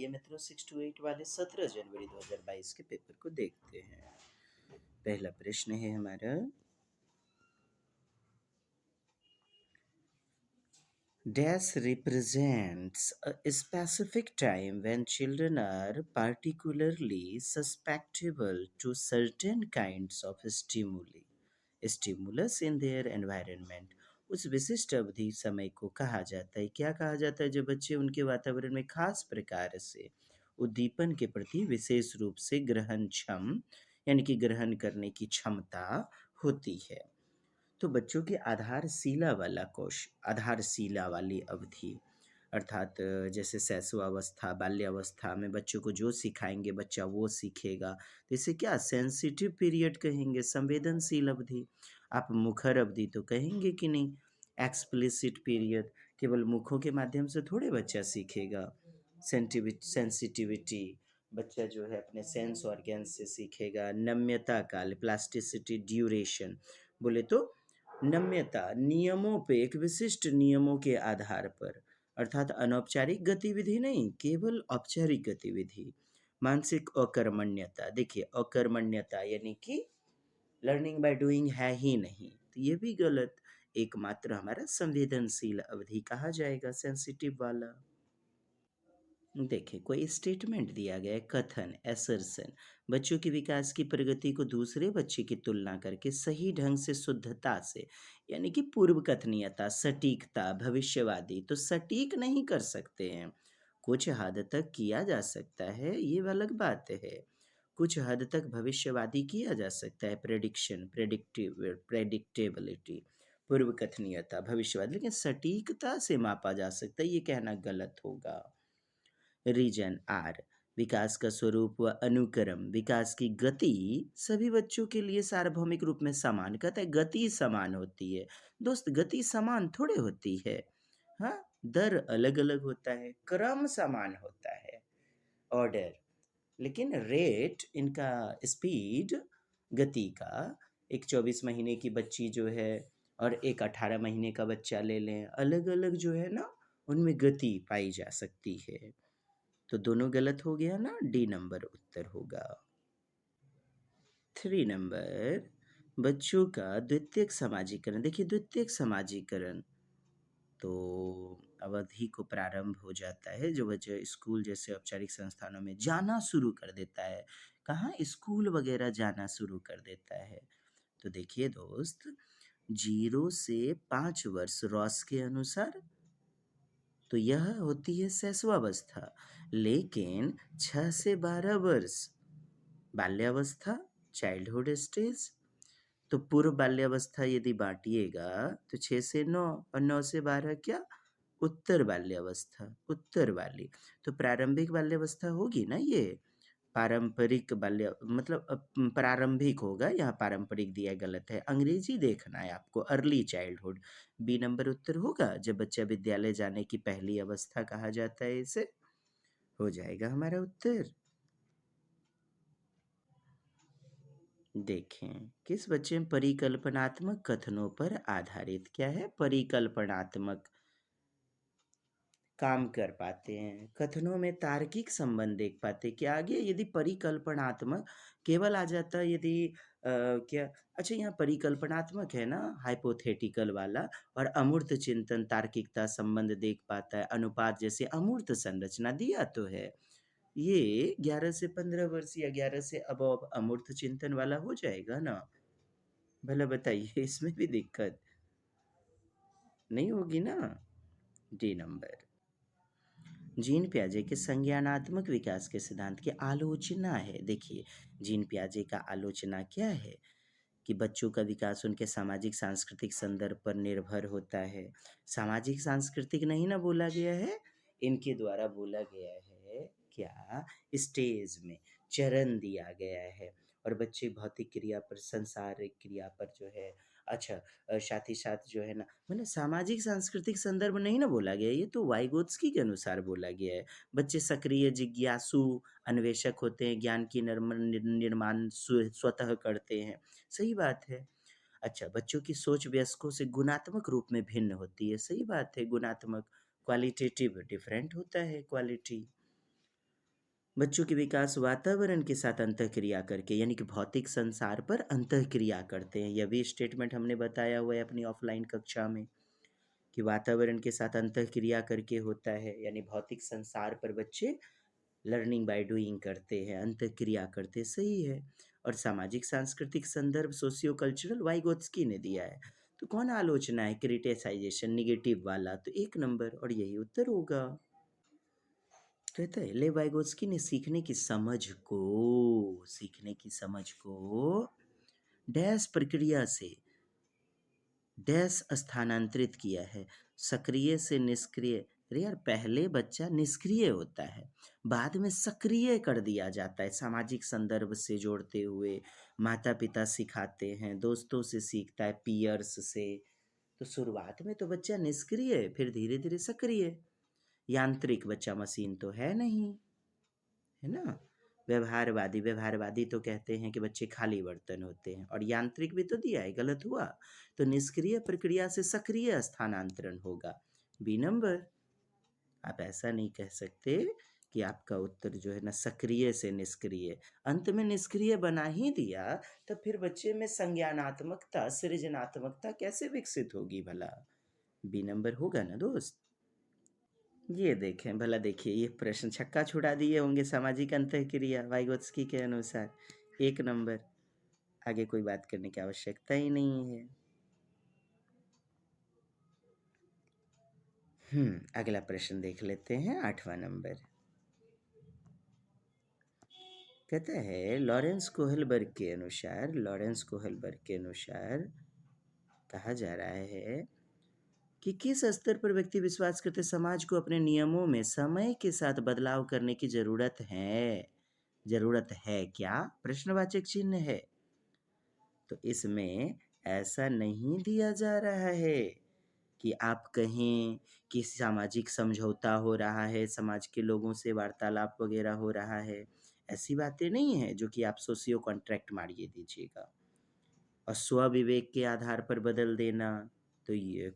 आइए मित्रों 6 टू 8 वाले 17 जनवरी 2022 के पेपर को देखते हैं। पहला प्रश्न है हमारा, Dash represents a specific time when children are particularly susceptible to certain kinds of stimulus in their environment। उस विशिष्ट अवधि समय को कहा जाता है, क्या कहा जाता है, जब बच्चे उनके वातावरण में खास प्रकार से उद्दीपन के प्रति विशेष रूप से ग्रहणक्षम यानी कि ग्रहण करने की क्षमता होती है। तो बच्चों की आधारशिला वाली अवधि अर्थात जैसे शैशवावस्था, बाल्यावस्था में बच्चों को जो सिखाएंगे बच्चा वो सीखेगा। तो इसे क्या सेंसिटिव पीरियड कहेंगे, संवेदनशील अवधि। आप मुखर अवधि तो कहेंगे कि नहीं, एक्सप्लिसिट पीरियड, केवल मुखों के माध्यम से थोड़े बच्चा सीखेगा। सेंसिटिविटी, बच्चा जो है अपने सेंस ऑर्गेन्स से सीखेगा। नम्यता काल, प्लास्टिसिटी, ड्यूरेशन, बोले तो नम्यता नियमों पे, एक विशिष्ट नियमों के आधार पर, अर्थात अनौपचारिक गतिविधि नहीं, केवल औपचारिक गतिविधि। मानसिक अकर्मण्यता, देखिए अकर्मण्यता यानी कि लर्निंग बाय डूइंग है ही नहीं, तो ये भी गलत। एकमात्र हमारा संवेदनशील अवधि कहा जाएगा, सेंसिटिव वाला। देखिए कोई स्टेटमेंट दिया गया है, कथन, एसर्शन, बच्चों के विकास की प्रगति को दूसरे बच्चे की तुलना करके सही ढंग से, शुद्धता से, यानी कि पूर्व कथनीयता, सटीकता, भविष्यवादी, तो सटीक नहीं कर सकते हैं, कुछ हद तक किया जा सकता है, ये अलग बात है। कुछ हद तक भविष्यवादी किया जा सकता है, प्रेडिक्शन, प्रेडिक्टेबिलिटी, पूर्व कथनीयता, भविष्यवादी, लेकिन सटीकता से मापा जा सकता है, ये कहना गलत होगा। रीजन आर, विकास का स्वरूप व अनुक्रम, विकास की गति सभी बच्चों के लिए सार्वभौमिक रूप में समान, कहता है गति समान होती है। दोस्त गति समान थोड़े होती है, हाँ, दर अलग अलग होता है, क्रम समान होता है, ऑर्डर, लेकिन रेट, इनका स्पीड, गति का, एक 24 महीने की बच्ची जो है और एक 18 महीने का बच्चा ले लें, अलग अलग जो है ना, उनमें गति पाई जा सकती है। तो दोनों गलत हो गया ना, डी नंबर उत्तर होगा। 3 नंबर, बच्चों का द्वितीयक समाजीकरण, देखिए द्वितीयक समाजीकरण तो अवधि को प्रारंभ हो जाता है जो बच्चा स्कूल जैसे औपचारिक संस्थानों में जाना शुरू कर देता है। कहाँ, स्कूल वगैरह जाना शुरू कर देता है। तो देखिए दोस्त, 0 से 5 वर्ष रॉस के अनुसार तो यह होती है शैशवावस्था, लेकिन 6 से 12 वर्ष बाल्यावस्था, चाइल्डहुड स्टेज। तो पूर्व बाल्यावस्था यदि बांटिएगा तो 6 से 9 और 9 से 12 क्या, उत्तर बाल्यावस्था, उत्तर वाली। तो प्रारंभिक बाल्यावस्था होगी ना ये, पारंपरिक बाल्य मतलब प्रारंभिक होगा, यहाँ पारंपरिक दिया गलत है, अंग्रेजी देखना है आपको, अर्ली चाइल्डहुड, बी नंबर उत्तर होगा। जब बच्चा विद्यालय जाने की पहली अवस्था कहा जाता है इसे, हो जाएगा हमारा उत्तर। देखें किस बच्चे में परिकल्पनात्मक कथनों पर आधारित, क्या है, परिकल्पनात्मक काम कर पाते हैं, कथनों में तार्किक संबंध देख पाते हैं। क्या आगे यदि परिकल्पनात्मक केवल आ जाता, यदि क्या, अच्छा यहाँ परिकल्पनात्मक है ना, हाइपोथेटिकल वाला, और अमूर्त चिंतन, तार्किकता, संबंध देख पाता है, अनुपात जैसे अमूर्त संरचना दिया तो है। ये 11 से 15 वर्ष या 11 से अबव अमूर्त चिंतन वाला हो जाएगा ना। भला बताइए, इसमें भी दिक्कत नहीं होगी ना। डी नंबर, जीन पियाजे के संज्ञानात्मक विकास के सिद्धांत की आलोचना है। देखिए जीन पियाजे का आलोचना क्या है कि बच्चों का विकास उनके सामाजिक सांस्कृतिक संदर्भ पर निर्भर होता है। सामाजिक सांस्कृतिक नहीं ना बोला गया है, इनके द्वारा बोला गया है क्या, स्टेज में चरण दिया गया है, और बच्चे भौतिक क्रिया पर, संसारिक क्रिया पर जो है, अच्छा साथ ही साथ जो है ना, मैंने सामाजिक सांस्कृतिक संदर्भ नहीं ना बोला गया, ये तो वाइगोत्स्की के अनुसार बोला गया है। बच्चे सक्रिय, जिज्ञासु, अन्वेषक होते हैं, ज्ञान की निर्माण स्वतः करते हैं, सही बात है। अच्छा, बच्चों की सोच वयस्कों से गुणात्मक रूप में भिन्न होती है, सही बात है, गुणात्मक, क्वालिटेटिव डिफरेंट होता है क्वालिटी। बच्चों के विकास वातावरण के साथ अंतःक्रिया करके यानी कि भौतिक संसार पर अंतःक्रिया करते हैं। यह भी स्टेटमेंट हमने बताया हुआ है अपनी ऑफलाइन कक्षा में कि वातावरण के साथ अंतःक्रिया करके होता है, यानी भौतिक संसार पर बच्चे लर्निंग बाय डूइंग करते हैं, अंतःक्रिया करते, सही है। और सामाजिक सांस्कृतिक संदर्भ सोशियो कल्चरल वाइगोत्स्की ने दिया है। तो कौन आलोचना है, क्रिटिसाइजेशन निगेटिव वाला, तो 1 नंबर, और यही उत्तर होगा। कहता है ले वाइगोत्स्की ने सीखने की समझ को डैश प्रक्रिया से डैश स्थानांतरित किया है, सक्रिय से निष्क्रिय। अरे यार, पहले बच्चा निष्क्रिय होता है, बाद में सक्रिय कर दिया जाता है, सामाजिक संदर्भ से जोड़ते हुए। माता पिता सिखाते हैं, दोस्तों से सीखता है, पीयर्स से। तो शुरुआत में तो बच्चा निष्क्रिय है, फिर धीरे धीरे सक्रिय। यांत्रिक बच्चा मशीन तो है नहीं, है ना। व्यवहारवादी, व्यवहारवादी तो कहते हैं कि बच्चे खाली बर्तन होते हैं, और यांत्रिक भी तो दिया है, गलत हुआ। तो निष्क्रिय प्रक्रिया से सक्रिय स्थानांतरण होगा, 2 नंबर। आप ऐसा नहीं कह सकते कि आपका उत्तर जो है ना सक्रिय से निष्क्रिय, अंत में निष्क्रिय बना ही दिया, तो फिर बच्चे में संज्ञानात्मकता, सृजनात्मकता कैसे विकसित होगी भला। 2 नंबर होगा ना दोस्त। ये देखें भला, देखिए ये प्रश्न छक्का छुड़ा दिए होंगे, सामाजिक अंतःक्रिया वाइगोत्स्की के अनुसार 1 नंबर। आगे कोई बात करने की आवश्यकता ही नहीं है। अगला प्रश्न देख लेते हैं, 8वां नंबर। कहता है लॉरेंस कोहलबर्ग के अनुसार कहा जा रहा है कि किस स्तर पर व्यक्ति विश्वास करते समाज को अपने नियमों में समय के साथ बदलाव करने की जरूरत है क्या, प्रश्नवाचक चिन्ह है। तो इसमें ऐसा नहीं दिया जा रहा है कि आप कहें कि सामाजिक समझौता हो रहा है, समाज के लोगों से वार्तालाप वगैरह हो रहा है। ऐसी बातें नहीं है जो कि आप सोशियो कॉन्ट्रैक्ट मारिए दीजिएगा। और स्वविवेक के आधार पर बदल देना, तो ये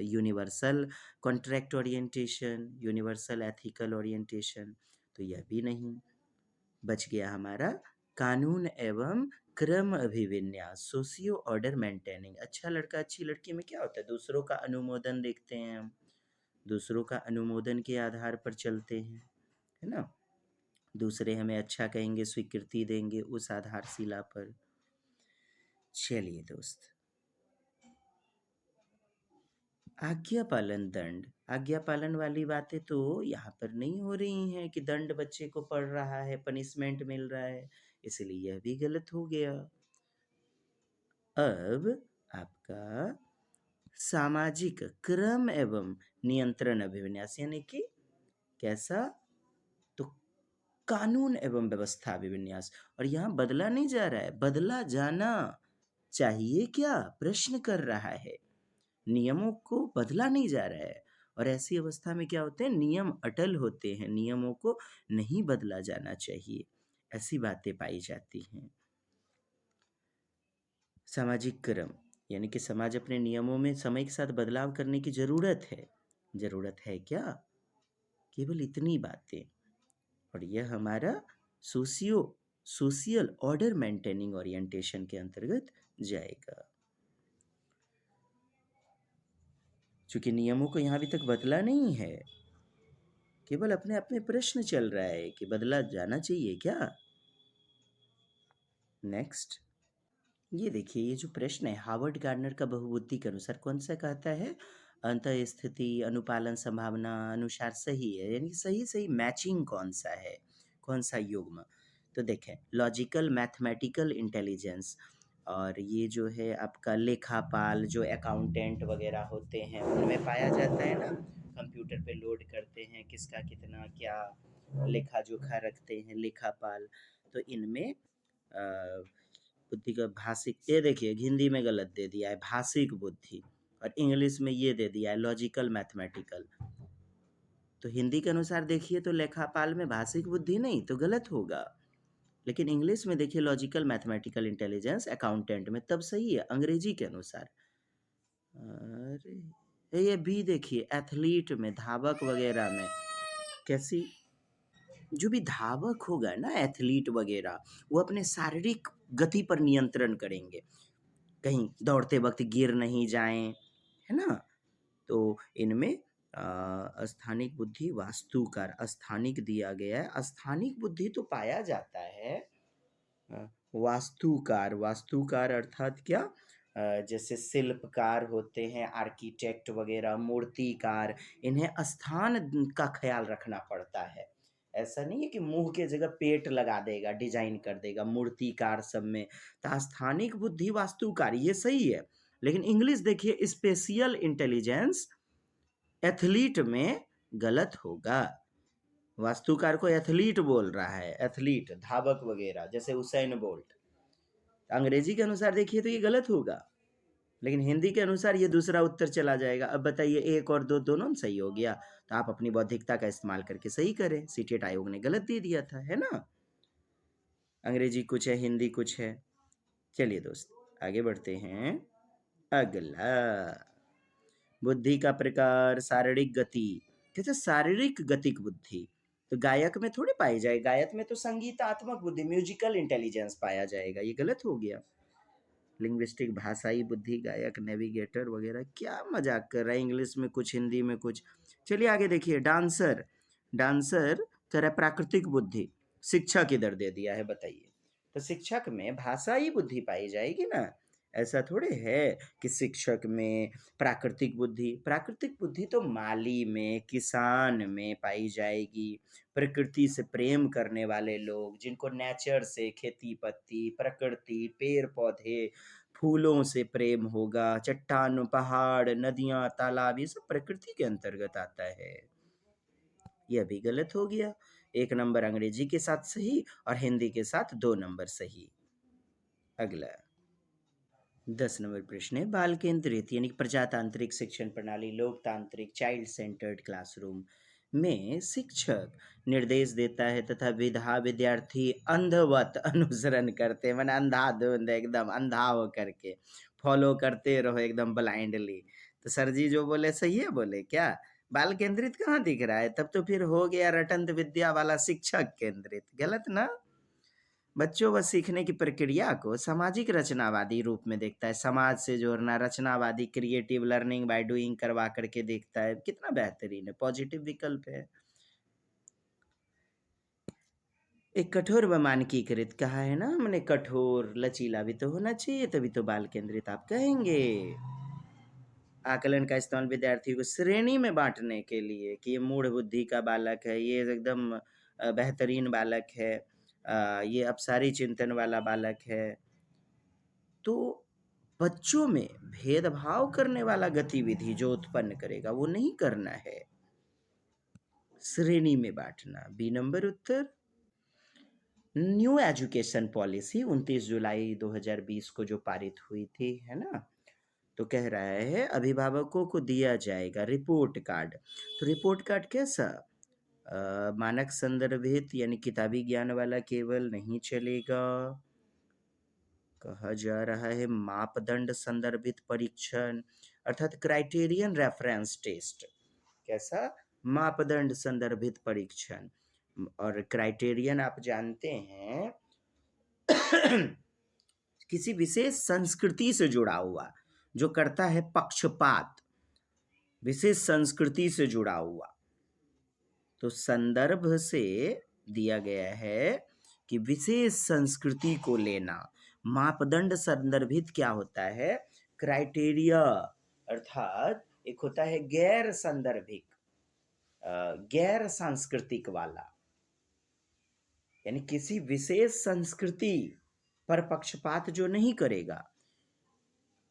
universal contract orientation, universal ethical orientation, तो यह भी नहीं। बच गया हमारा कानून एवं क्रम अभिविन्यास, सोशियो ऑर्डर मेंटेनिंग। अच्छा लड़का अच्छी लड़की में क्या होता है, दूसरों का अनुमोदन देखते हैं हम, दूसरों का अनुमोदन के आधार पर चलते हैं, है ना। दूसरे हमें अच्छा कहेंगे, स्वीकृति देंगे उस आधारशिला पर। चलिए दोस्त, आज्ञा पालन दंड, आज्ञा पालन वाली बातें तो यहाँ पर नहीं हो रही हैं कि दंड बच्चे को पड़ रहा है, पनिशमेंट मिल रहा है, इसलिए यह भी गलत हो गया। अब आपका सामाजिक क्रम एवं नियंत्रण अभिविन्यास, यानी कि कैसा, तो कानून एवं व्यवस्था अभिविन्यास। और यहाँ बदला नहीं जा रहा है, बदला जाना चाहिए क्या, प्रश्न कर रहा है। नियमों को बदला नहीं जा रहा है, और ऐसी अवस्था में क्या होते हैं, नियम अटल होते हैं, नियमों को नहीं बदला जाना चाहिए, ऐसी बातें पाई जाती हैं। सामाजिक क्रम, यानी कि समाज अपने नियमों में समय के साथ बदलाव करने की जरूरत है क्या, केवल इतनी बातें। और यह हमारा सोशियल ऑर्डर मेंटेनिंग ओरिएंटेशन के अंतर्गत जाएगा। चूंकि नियमों को यहाँ अभी तक बदला नहीं है, केवल अपने अपने प्रश्न चल रहा है कि बदला जाना चाहिए क्या। नेक्स्ट, ये देखिए, ये जो प्रश्न है हार्वर्ड गार्डनर का बहुबुद्धि के अनुसार कौन सा कहता है, अंतः स्थिति अनुपालन संभावना अनुसार सही है, यानी सही सही मैचिंग कौन सा है, कौन सा युग्म। तो देखें, लॉजिकल मैथमेटिकल इंटेलिजेंस, और ये जो है आपका लेखापाल, जो अकाउंटेंट वगैरह होते हैं उनमें पाया जाता है ना, कंप्यूटर पे लोड करते हैं किसका कितना क्या लेखा जोखा रखते हैं लेखापाल। तो इनमें बुद्धि का भाषिक, ये देखिए हिंदी में गलत दे दिया है, भाषिक बुद्धि, और इंग्लिश में ये दे दिया है लॉजिकल मैथमेटिकल। तो हिंदी के अनुसार देखिए तो लेखापाल में भाषिक बुद्धि नहीं, तो गलत होगा। लेकिन इंग्लिश में देखिए लॉजिकल मैथमेटिकल इंटेलिजेंस अकाउंटेंट में, तब सही है अंग्रेजी के अनुसार। अरे ये भी देखिए एथलीट में, धावक वगैरह में, कैसी जो भी धावक होगा ना, एथलीट वगैरह, वो अपने शारीरिक गति पर नियंत्रण करेंगे, कहीं दौड़ते वक्त गिर नहीं जाएं, है ना। तो इनमें स्थानिक बुद्धि, वास्तुकार, स्थानिक दिया गया है, स्थानिक बुद्धि तो पाया जाता है। वास्तुकार, वास्तुकार अर्थात क्या, जैसे शिल्पकार होते हैं, आर्किटेक्ट वगैरह, मूर्तिकार, इन्हें स्थान का ख्याल रखना पड़ता है। ऐसा नहीं है कि मुंह के जगह पेट लगा देगा, डिजाइन कर देगा मूर्तिकार सब में। तो स्थानिक बुद्धि, वास्तुकार, ये सही है, लेकिन इंग्लिश देखिए, स्पेशियल इंटेलिजेंस एथलीट में गलत होगा। वास्तुकार को एथलीट बोल रहा है, एथलीट, धावक वगैरह, जैसे उसैन बोल्ट। अंग्रेजी के अनुसार देखिए तो ये गलत होगा, लेकिन हिंदी के अनुसार ये दूसरा उत्तर चला जाएगा। अब बताइए, एक और दो दोनों सही हो गया, तो आप अपनी बौद्धिकता का इस्तेमाल करके सही करें, सीटेट आयोग ने गलत दे दिया था, है ना। अंग्रेजी कुछ है, हिंदी कुछ है। चलिए दोस्त, आगे बढ़ते हैं। अगला, बुद्धि का प्रकार, शारीरिक गति। कैसे शारीरिक गतिक बुद्धि तो गायक में थोड़ी पाई जाए, गायक में तो संगीतात्मक बुद्धि, म्यूजिकल इंटेलिजेंस पाया जाएगा, ये गलत हो गया। लिंग्विस्टिक, भाषाई बुद्धि, गायक, नेविगेटर वगैरह, क्या मजाक कर रहा है, इंग्लिश में कुछ, हिंदी में कुछ। चलिए आगे देखिए, डांसर, डांसर कह रहा है प्राकृतिक बुद्धि, शिक्षक इधर दे दिया है, बताइए। तो शिक्षक में भाषाई बुद्धि पाई जाएगी ना, ऐसा थोड़े है कि शिक्षक में प्राकृतिक बुद्धि, प्राकृतिक बुद्धि तो माली में, किसान में पाई जाएगी। प्रकृति से प्रेम करने वाले लोग, जिनको नेचर से, खेती पत्ती, प्रकृति, पेड़ पौधे, फूलों से प्रेम होगा, चट्टान, पहाड़, नदियां, तालाब, ये सब प्रकृति के अंतर्गत आता है। यह भी गलत हो गया। 1 नंबर अंग्रेजी के साथ सही और हिंदी के साथ 2 नंबर सही। अगला 10 नंबर प्रश्न है, बाल केंद्रित यानी प्रजातांत्रिक शिक्षण प्रणाली, लोकतांत्रिक, चाइल्ड सेंटर्ड क्लासरूम में शिक्षक निर्देश देता है तथा विद्यार्थी अंधवत अनुसरण करते, मैंने अंधाधुंध एकदम अंधा हो करके फॉलो करते रहो एकदम ब्लाइंडली। तो सर जी जो बोले सही है, बोले क्या, बाल केंद्रित कहाँ दिख रहा है, तब तो फिर हो गया रटंत विद्या वाला शिक्षक केंद्रित, गलत ना। बच्चों व सीखने की प्रक्रिया को सामाजिक रचनावादी रूप में देखता है, समाज से जोड़ना, रचनावादी, क्रिएटिव लर्निंग बाय डूइंग करवा करके देखता है, कितना बेहतरीन है, पॉजिटिव विकल्प है। एक कठोर व मानकीकृत कहा है ना हमने, कठोर लचीला भी तो होना चाहिए, तभी तो बाल केंद्रित आप कहेंगे। आकलन का इस्तेमाल विद्यार्थियों को श्रेणी में बांटने के लिए कि ये मूढ़ बुद्धि का बालक है, ये एकदम बेहतरीन बालक है, ये अपसारी चिंतन वाला बालक है। तो बच्चों में भेदभाव करने वाला गतिविधि जो उत्पन्न करेगा वो नहीं करना है, श्रेणी में बांटना, बी नंबर उत्तर। न्यू एजुकेशन पॉलिसी 29 जुलाई 2020 को जो पारित हुई थी, है ना, तो कह रहा है अभिभावकों को दिया जाएगा रिपोर्ट कार्ड। तो रिपोर्ट कार्ड कैसा, मानक संदर्भित यानी किताबी ज्ञान वाला केवल नहीं चलेगा, कहा जा रहा है मापदंड संदर्भित परीक्षण, अर्थात क्राइटेरियन रेफरेंस टेस्ट। कैसा, मापदंड संदर्भित परीक्षण। और क्राइटेरियन आप जानते हैं किसी विशेष संस्कृति से जुड़ा हुआ, जो करता है पक्षपात, विशेष संस्कृति से जुड़ा हुआ। तो संदर्भ से दिया गया है कि विशेष संस्कृति को लेना। मापदंड संदर्भित क्या होता है, क्राइटेरिया, अर्थात एक होता है गैर संदर्भिक, गैर सांस्कृतिक वाला, यानी किसी विशेष संस्कृति पर पक्षपात जो नहीं करेगा,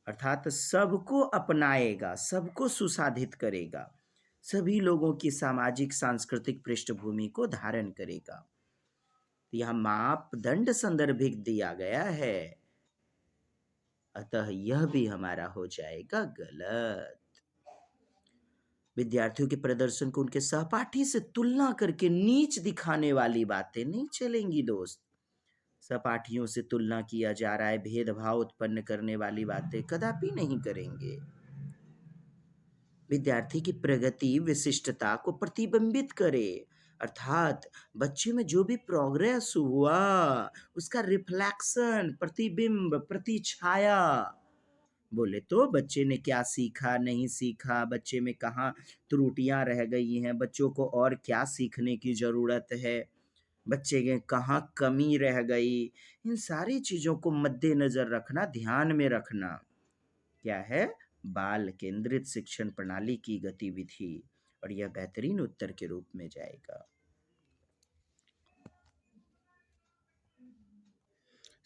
अर्थात सबको अपनाएगा, सबको सुसाधित करेगा, सभी लोगों की सामाजिक सांस्कृतिक पृष्ठभूमि को धारण करेगा। यह मापदंड संदर्भिक दिया गया है, अतः यह भी हमारा हो जाएगा गलत। विद्यार्थियों के प्रदर्शन को उनके सहपाठी से तुलना करके नीच दिखाने वाली बातें नहीं चलेंगी दोस्त। सहपाठियों से तुलना किया जा रहा है, भेदभाव उत्पन्न करने वाली बातें कदापि नहीं करेंगे। विद्यार्थी की प्रगति विशिष्टता को प्रतिबिंबित करे, अर्थात बच्चे में जो भी प्रोग्रेस हुआ, उसका रिफ्लेक्शन, प्रतिबिंब, प्रतिछाया, बोले तो बच्चे ने क्या सीखा, नहीं सीखा, बच्चे में कहाँ त्रुटियां रह गई हैं, बच्चों को और क्या सीखने की ज़रूरत है, बच्चे के कहाँ कमी रह गई, इन सारी चीज़ों को मद्देनज़र रखना, ध्यान में रखना क्या है, बाल केंद्रित शिक्षण प्रणाली की गतिविधि, और यह बेहतरीन उत्तर के रूप में जाएगा।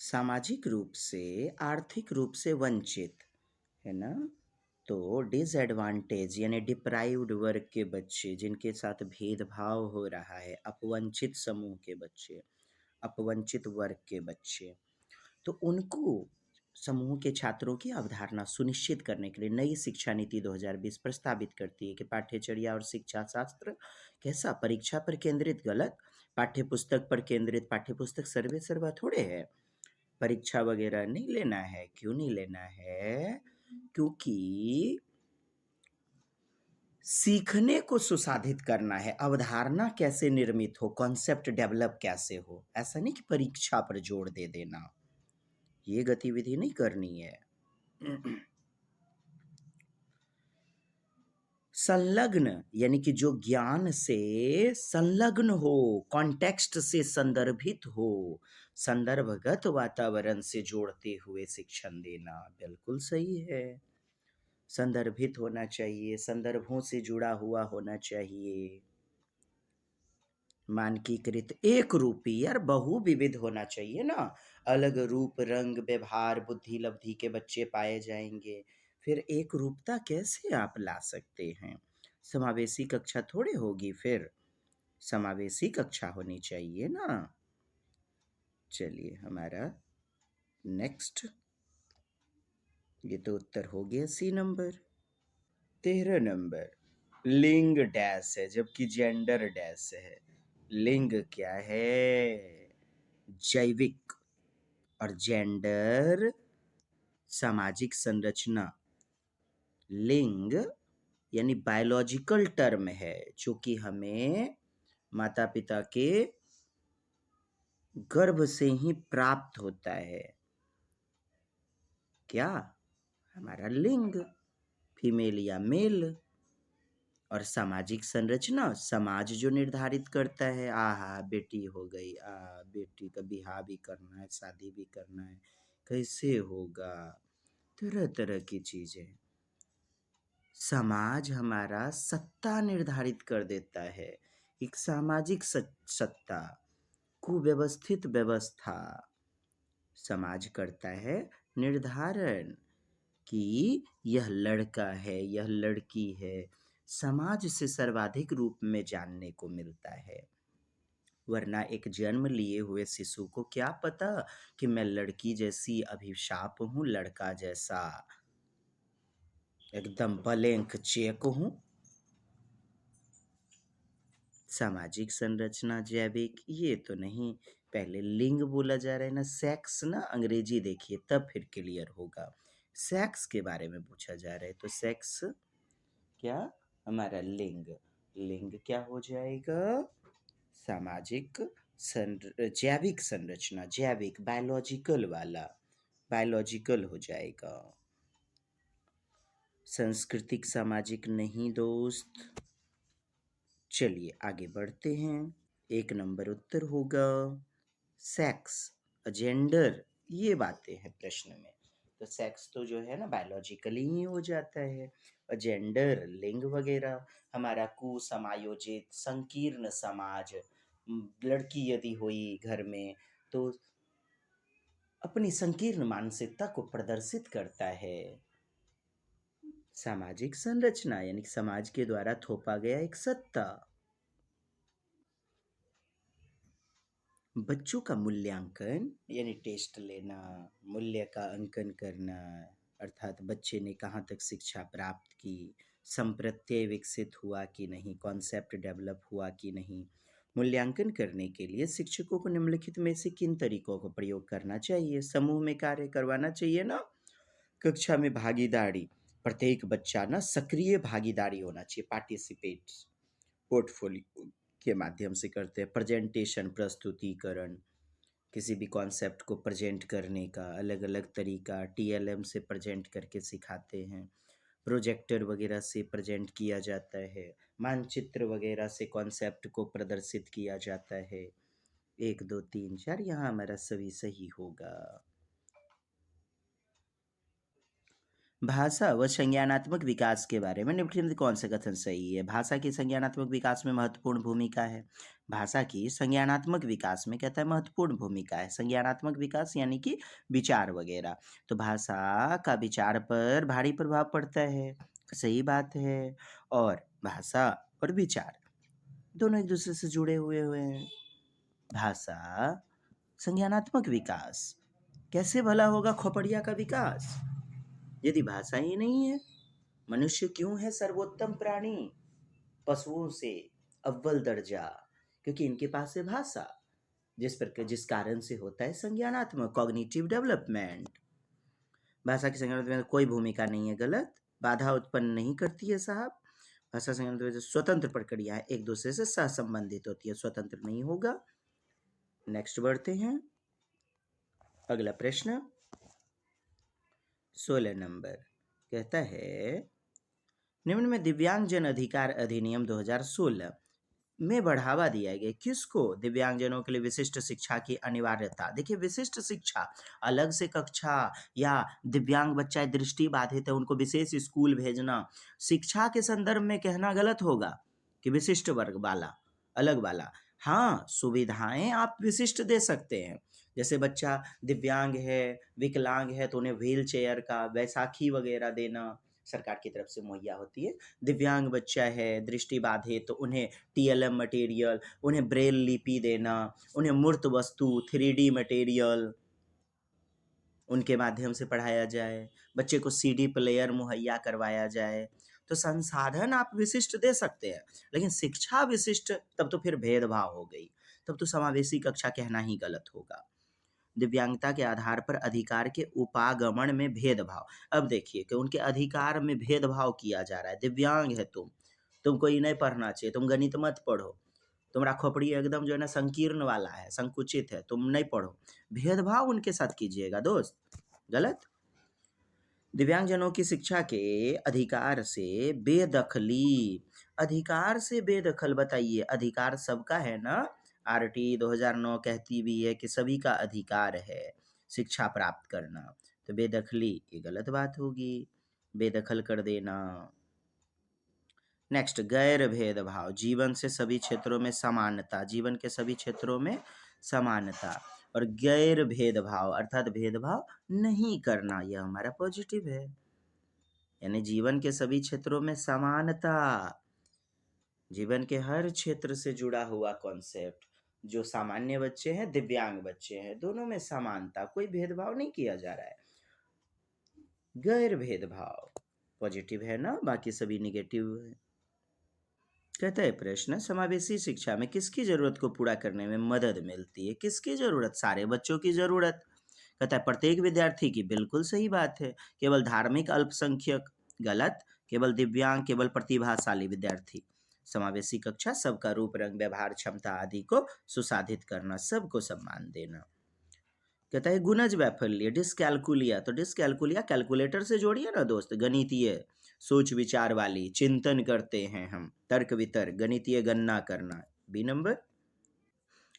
सामाजिक रूप से, आर्थिक रूप से वंचित, है ना? तो डिसएडवांटेज यानी डिप्राइव्ड वर्ग के बच्चे, जिनके साथ भेदभाव हो रहा है, अपवंचित समूह के बच्चे, अपवंचित वर्ग के बच्चे, तो उनको समूह के छात्रों की अवधारणा सुनिश्चित करने के लिए नई शिक्षा नीति 2020 प्रस्तावित करती है कि पाठ्यचर्या और शिक्षा शास्त्र कैसा, परीक्षा पर केंद्रित गलत, पाठ्य पुस्तक पर केंद्रित, पाठ्य पुस्तक सर्वे सर्वा थोड़े है, परीक्षा वगैरह नहीं लेना है। क्यों नहीं लेना है? क्योंकि सीखने को सुसाधित करना है, अवधारणा कैसे निर्मित हो, कॉन्सेप्ट डेवलप कैसे हो, ऐसा नहीं कि परीक्षा पर जोर दे देना, ये गतिविधि नहीं करनी है। संलग्न यानी कि जो ज्ञान से संलग्न हो, कॉन्टेक्स्ट से संदर्भित हो, संदर्भगत वातावरण से जोड़ते हुए शिक्षण देना, बिल्कुल सही है। संदर्भित होना चाहिए, संदर्भों से जुड़ा हुआ होना चाहिए, मानकीकृत, एक रूपी, यार बहुविविध होना चाहिए ना, अलग रूप रंग व्यवहार बुद्धि लब्धि के बच्चे पाए जाएंगे, फिर एक रूपता कैसे आप ला सकते हैं? समावेशी कक्षा थोड़े होगी, फिर समावेशी कक्षा होनी चाहिए ना। चलिए हमारा नेक्स्ट, ये तो उत्तर हो गया सी नंबर। 13 नंबर, लिंग डैश है जबकि जेंडर डैश है। लिंग क्या है? जैविक, और जेंडर सामाजिक संरचना। लिंग यानी बायोलॉजिकल टर्म है जो कि हमें माता पिता के गर्भ से ही प्राप्त होता है। क्या? हमारा लिंग, फीमेल या मेल। और सामाजिक संरचना, समाज जो निर्धारित करता है, आहा बेटी हो गई, बेटी का बिहार भी करना है, शादी भी करना है, कैसे होगा, तरह तरह की चीजें। समाज हमारा सत्ता निर्धारित कर देता है, एक सामाजिक सत्ता, कुव्यवस्थित व्यवस्था। समाज करता है निर्धारण कि यह लड़का है, यह लड़की है, समाज से सर्वाधिक रूप में जानने को मिलता है। वरना एक जन्म लिए हुए शिशु को क्या पता कि मैं लड़की जैसी अभिशाप हूं, लड़का जैसा एकदम ब्लैंक चेक हूं। सामाजिक संरचना, जैविक, ये तो नहीं। पहले लिंग बोला जा रहा है ना, सेक्स ना, अंग्रेजी देखिए तब फिर क्लियर होगा। सेक्स के बारे में पूछा जा रहा है, तो सेक्स क्या? हमारा लिंग, लिंग क्या हो जाएगा? सामाजिक जैविक संरचना, जैविक बायोलॉजिकल वाला, बायोलॉजिकल हो जाएगा। सांस्कृतिक सामाजिक नहीं दोस्त। चलिए आगे बढ़ते हैं। 1 नंबर उत्तर होगा सेक्स, जेंडर, ये बातें हैं प्रश्न में। तो सेक्स तो जो है ना बायोलॉजिकली ही हो जाता है, और जेंडर लिंग वगैरह। हमारा कुसमायोजित संकीर्ण समाज, लड़की यदि हुई घर में तो अपनी संकीर्ण मानसिकता को प्रदर्शित करता है। सामाजिक संरचना यानी समाज के द्वारा थोपा गया एक सत्ता। बच्चों का मूल्यांकन यानी टेस्ट लेना, मूल्य का अंकन करना, अर्थात बच्चे ने कहाँ तक शिक्षा प्राप्त की, संप्रत्यय विकसित हुआ कि नहीं, कॉन्सेप्ट डेवलप हुआ कि नहीं। मूल्यांकन करने के लिए शिक्षकों को निम्नलिखित में से किन तरीकों का प्रयोग करना चाहिए? समूह में कार्य करवाना चाहिए ना, कक्षा में भागीदारी, प्रत्येक बच्चा ना सक्रिय भागीदारी होना चाहिए, पार्टिसिपेट, पोर्टफोलियो के माध्यम से करते हैं। प्रेजेंटेशन, प्रस्तुतिकरण, किसी भी कॉन्सेप्ट को प्रेजेंट करने का अलग अलग तरीका, टीएलएम से प्रेजेंट करके सिखाते हैं। प्रोजेक्टर वगैरह से प्रेजेंट किया जाता है। मानचित्र वगैरह से कॉन्सेप्ट को प्रदर्शित किया जाता है। 1 2 3 4 यहाँ हमारा सभी सही होगा। भाषा व संज्ञानात्मक विकास के बारे में निम्नलिखित में कौन सा कथन सही है? भाषा की संज्ञानात्मक विकास में महत्वपूर्ण भूमिका है। भाषा की संज्ञानात्मक विकास में कहता है महत्वपूर्ण भूमिका है। संज्ञानात्मक विकास यानी कि विचार वगैरह, तो भाषा का विचार पर भारी प्रभाव पड़ता है, सही बात है। और भाषा और विचार दोनों एक दूसरे से जुड़े हुए हैं। भाषा संज्ञानात्मक विकास कैसे भला होगा खोपड़िया का विकास यदि भाषा ही नहीं है? मनुष्य क्यों है सर्वोत्तम प्राणी पशुओं से अव्वल दर्जा? क्योंकि इनके पास है भाषा, जिस कारण से होता है संज्ञानात्मक कॉग्निटिव डेवलपमेंट। भाषा की संज्ञानात्मक में कोई भूमिका नहीं है, गलत, बाधा उत्पन्न नहीं करती है साहब। भाषा संज्ञानात्मक स्वतंत्र प्रक्रिया है, एक दूसरे से सहसंबंधित होती है, स्वतंत्र नहीं होगा। नेक्स्ट बढ़ते हैं, अगला प्रश्न 16 नंबर कहता है निम्न में दिव्यांगजन अधिकार अधिनियम 2016 में बढ़ावा दिया गया किसको? दिव्यांगजनों के लिए विशिष्ट शिक्षा की अनिवार्यता। देखिए, विशिष्ट शिक्षा अलग से कक्षा या दिव्यांग बच्चा दृष्टि बाधित है उनको विशेष स्कूल भेजना, शिक्षा के संदर्भ में कहना गलत होगा कि विशिष्ट वर्ग वाला, अलग वाला। हाँ, सुविधाएं आप विशिष्ट दे सकते हैं, जैसे बच्चा दिव्यांग है, विकलांग है तो उन्हें व्हील चेयर का बैसाखी वगैरह देना सरकार की तरफ से मुहैया होती है। दिव्यांग बच्चा है, दृष्टि बाधित, तो उन्हें टीएलएम मटेरियल, उन्हें ब्रेल लिपि देना, उन्हें मूर्त वस्तु 3D मटेरियल उनके माध्यम से पढ़ाया जाए, बच्चे को सीडी प्लेयर मुहैया करवाया जाए। तो संसाधन आप विशिष्ट दे सकते हैं, लेकिन शिक्षा विशिष्ट तब तो फिर भेदभाव हो गई, तब तो समावेशी कक्षा कहना ही गलत होगा। दिव्यांगता के आधार पर अधिकार के उपागमन में भेदभाव। अब देखिए कि उनके अधिकार में भेदभाव किया जा रहा है। दिव्यांग है तुमको ये नहीं पढ़ना चाहिए, तुम गणित मत पढ़ो, तुम्हारा खोपड़ी एकदम जो है ना संकीर्ण वाला है, संकुचित है, तुम नहीं पढ़ो। भेदभाव उनके साथ कीजिएगा दोस्त, गलत। दिव्यांगजनों की शिक्षा के अधिकार से बेदखली, अधिकार से बेदखल, बताइए, अधिकार सबका है ना? आरटी 2009 कहती भी है कि सभी का अधिकार है शिक्षा प्राप्त करना, तो बेदखली ये गलत बात होगी, बेदखल कर देना। नेक्स्ट, गैर भेदभाव, जीवन से सभी क्षेत्रों में समानता, जीवन के सभी क्षेत्रों में समानता। और गैर भेदभाव अर्थात भेदभाव नहीं करना, यह हमारा पॉजिटिव है, यानी जीवन के सभी क्षेत्रों में समानता, जीवन के हर क्षेत्र से जुड़ा हुआ कॉन्सेप्ट। जो सामान्य बच्चे हैं, दिव्यांग बच्चे हैं, दोनों में समानता, कोई भेदभाव नहीं किया जा रहा है। गैर भेदभाव पॉजिटिव है ना, बाकी सभी निगेटिव है। कहता है प्रश्न, समावेशी शिक्षा में किसकी जरूरत को पूरा करने में मदद मिलती है? किसकी जरूरत? सारे बच्चों की जरूरत। कहता है प्रत्येक विद्यार्थी की, बिल्कुल सही बात है। केवल धार्मिक अल्पसंख्यक, गलत। केवल दिव्यांग, केवल प्रतिभाशाली विद्यार्थी। समावेशी कक्षा सबका रूप रंग व्यवहार क्षमता आदि को सुसाधित करना, सबको सम्मान देना। कहता है गुणज वैफल्य, डिस्कैलकुलिया, तो डिस्कैलकुलिया कैलकुलेटर से जोड़िए ना दोस्त, गणितीय सोच विचार वाली, चिंतन करते हैं हम, तर्क वितर्क, गणितीय गणना करना। B number.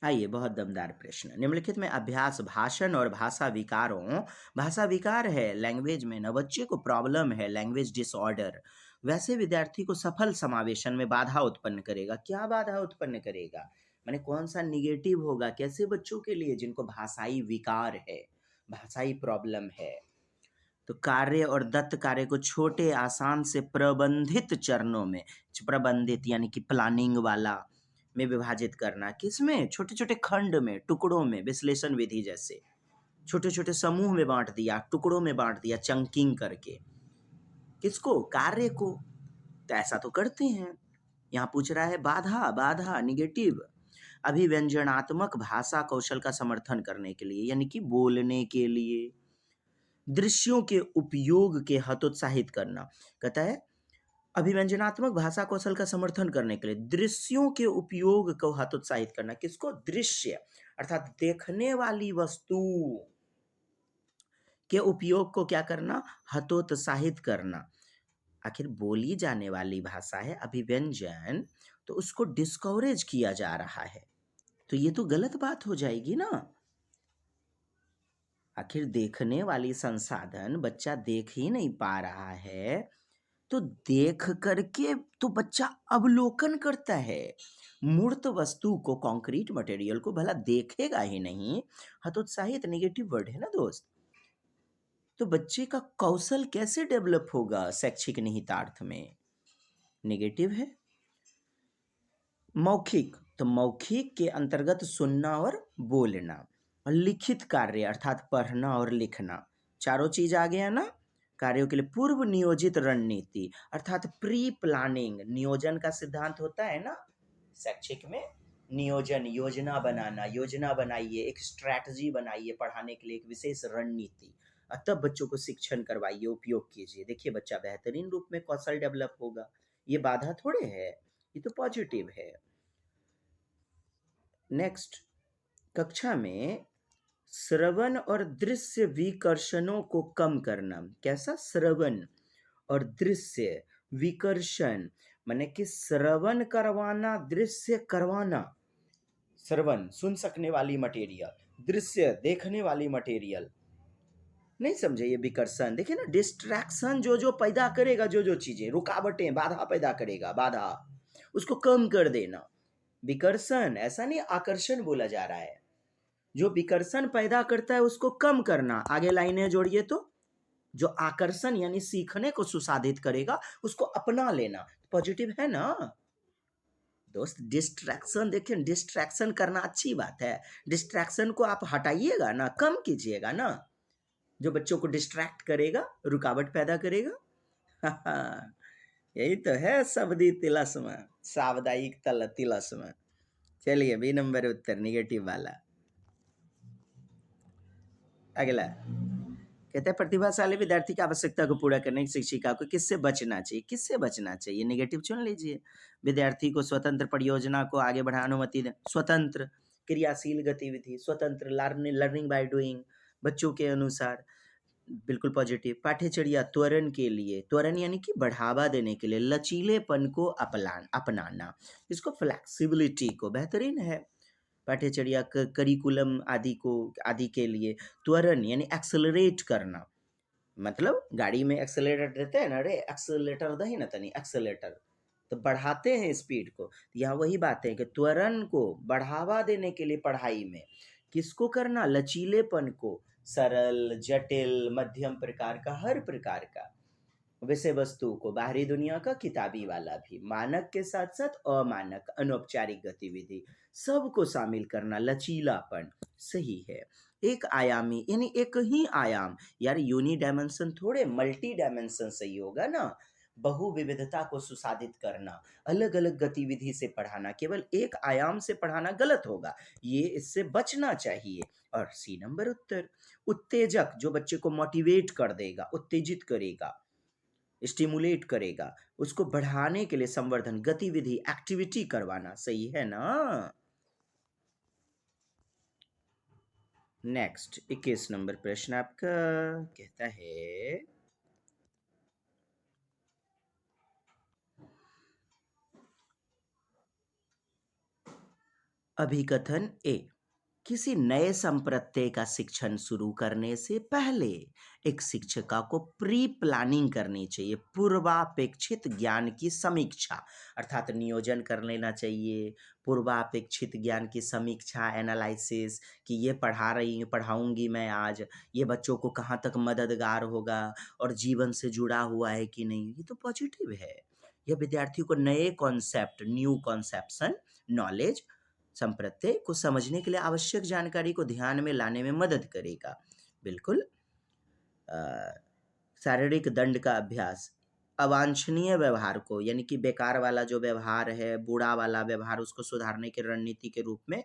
आइए, बहुत दमदार प्रश्न, निम्नलिखित में अभ्यास भाषण और भाषा विकारों, भाषा विकार है लैंग्वेज में ना, बच्चे को प्रॉब्लम है लैंग्वेज डिसऑर्डर, वैसे विद्यार्थी को सफल समावेशन में बाधा उत्पन्न करेगा। क्या बाधा उत्पन्न करेगा? माने कौन सा निगेटिव होगा? कैसे बच्चों के लिए जिनको भाषाई विकार है, भाषाई प्रॉब्लम है? तो कार्य और दत्त कार्य को छोटे आसान से प्रबंधित चरणों में, प्रबंधित यानी कि प्लानिंग वाला में विभाजित करना, किसमें? छोटे छोटे खंड में, टुकड़ों में, विश्लेषण विधि जैसे छोटे छोटे समूह में बांट दिया, टुकड़ों में बांट दिया, चंकिंग करके। किसको? कार्य को। तो ऐसा तो करते हैं। यहाँ पूछ रहा है बाधा, बाधा निगेटिव। अभिव्यंजनात्मक भाषा कौशल का समर्थन करने के लिए, यानी कि बोलने के लिए दृश्यों के उपयोग के हतोत्साहित करना। कहता है अभिव्यंजनात्मक भाषा कौशल का समर्थन करने के लिए दृश्यों के उपयोग को हतोत्साहित करना। किसको? दृश्य अर्थात देखने वाली वस्तु के उपयोग को क्या करना? हतोत्साहित करना। आखिर बोली जाने वाली भाषा है अभिव्यंजन, तो उसको डिस्कवरेज किया जा रहा है, तो ये तो गलत बात हो जाएगी ना। आखिर देखने वाली संसाधन बच्चा देख ही नहीं पा रहा है, तो देख करके तो बच्चा अवलोकन करता है। मूर्त वस्तु को, कंक्रीट मटेरियल को भला देखेगा ही नहीं। हतोत्साहित नेगेटिव वर्ड है ना दोस्त। तो बच्चे का कौशल कैसे डेवलप होगा शैक्षिक निहितार्थ में? नेगेटिव है। मौखिक, तो मौखिक के अंतर्गत सुनना और बोलना, और लिखित कार्य अर्थात पढ़ना और लिखना, चारों चीज आ गया ना। कार्यों के लिए पूर्व नियोजित रणनीति अर्थात प्री प्लानिंग। नियोजन का सिद्धांत होता है ना शैक्षिक में, नियोजन, योजना बनाना। योजना बनाइए, एक स्ट्रैटेजी बनाइए पढ़ाने के लिए, एक विशेष रणनीति, और तब बच्चों को शिक्षण करवाइए, उपयोग कीजिए। देखिए बच्चा बेहतरीन रूप में कौशल डेवलप होगा। ये बाधा थोड़े है, ये तो पॉजिटिव है। नेक्स्ट, कक्षा में श्रवण और दृश्य विकर्षणों को कम करना। कैसा? श्रवण और दृश्य विकर्षण, माने कि श्रवण करवाना, दृश्य करवाना। श्रवण सुन सकने वाली मटेरियल, दृश्य देखने वाली मटेरियल। नहीं समझे? ये विकर्षण देखिए ना, डिस्ट्रैक्शन जो जो पैदा करेगा, जो जो चीजें रुकावटें बाधा पैदा करेगा, बाधा, उसको कम कर देना। विकर्षण ऐसा नहीं, आकर्षण बोला जा रहा है। जो विकर्षण पैदा करता है उसको कम करना। आगे लाइनें जोड़िए तो, जो आकर्षण यानी सीखने को सुसाधित करेगा उसको अपना लेना। पॉजिटिव है ना दोस्त। डिस्ट्रैक्शन देखिए, डिस्ट्रैक्शन करना अच्छी बात है। डिस्ट्रैक्शन को आप हटाइएगा ना, कम कीजिएगा ना। जो बच्चों को डिस्ट्रैक्ट करेगा, रुकावट पैदा करेगा। यही तो है शब्दी तिलस्म, सावधायिक तल तिलस्म। चलिए, बी नंबर उत्तर निगेटिव वाला। अगला कहते हैं प्रतिभाशाली विद्यार्थी की आवश्यकता को पूरा करने की शिक्षिका को किससे बचना चाहिए? किससे बचना चाहिए? नेगेटिव चुन लीजिए। विद्यार्थी को स्वतंत्र परियोजना को आगे बढ़ाने अनुमति दें, स्वतंत्र क्रियाशील गतिविधि, स्वतंत्र लर्निंग बाय डूइंग, बच्चों के अनुसार, बिल्कुल पॉजिटिव। पाठ्यचर्या त्वरण के लिए, त्वरण यानी कि बढ़ावा देने के लिए, लचीलेपन को अपनाना, इसको फ्लेक्सिबिलिटी को, बेहतरीन है। पाठ्यचर्या करिकुलम आदि के लिए त्वरण यानी एक्सेलरेट करना, मतलब गाड़ी में एक्सेलरेटर देते हैं ना, अरे एक्सेलरेटर दही ना तनी एक्सेलरेटर, तो बढ़ाते हैं स्पीड को। यहाँ वही बात है कि त्वरण को बढ़ावा देने के लिए पढ़ाई में किसको करना? लचीलेपन को, सरल, जटिल, मध्यम प्रकार का, हर प्रकार का विषय वस्तु को, बाहरी दुनिया का, किताबी वाला भी, मानक के साथ साथ अमानक, अनौपचारिक गतिविधि, सबको शामिल करना। लचीलापन सही है। एक आयामी यानी एक ही आयाम, यार यूनि डायमेंशन थोड़े, मल्टी डायमेंशन सही होगा ना। बहु विविधता को सुसाधित करना, अलग अलग गतिविधि से पढ़ाना, केवल एक आयाम से पढ़ाना गलत होगा, ये इससे बचना चाहिए। और सी नंबर उत्तर, उत्तेजक, जो बच्चे को मोटिवेट कर देगा, उत्तेजित करेगा, स्टिमुलेट करेगा, उसको बढ़ाने के लिए संवर्धन, गतिविधि, एक्टिविटी करवाना, सही है ना। नेक्स्ट 21 नंबर प्रश्न आपका कहता है, अभिकथन ए, किसी नए संप्रत्यय का शिक्षण शुरू करने से पहले एक शिक्षिका को प्री प्लानिंग करनी चाहिए, पूर्वापेक्षित ज्ञान की समीक्षा, अर्थात नियोजन कर लेना चाहिए। पूर्वापेक्षित ज्ञान की समीक्षा, एनालिसिस, कि ये पढ़ाऊंगी मैं आज, ये बच्चों को कहाँ तक मददगार होगा और जीवन से जुड़ा हुआ है कि नहीं, ये तो पॉजिटिव है। यह विद्यार्थियों को नए कॉन्सेप्ट, न्यू कॉन्सेप्शन, नॉलेज, संप्रत्यय को समझने के लिए आवश्यक जानकारी को ध्यान में लाने में मदद करेगा। बिल्कुल। शारीरिक दंड का अभ्यास, अवांछनीय व्यवहार को, यानी कि बेकार वाला जो व्यवहार है, बुरा वाला व्यवहार, उसको सुधारने की रणनीति के रूप में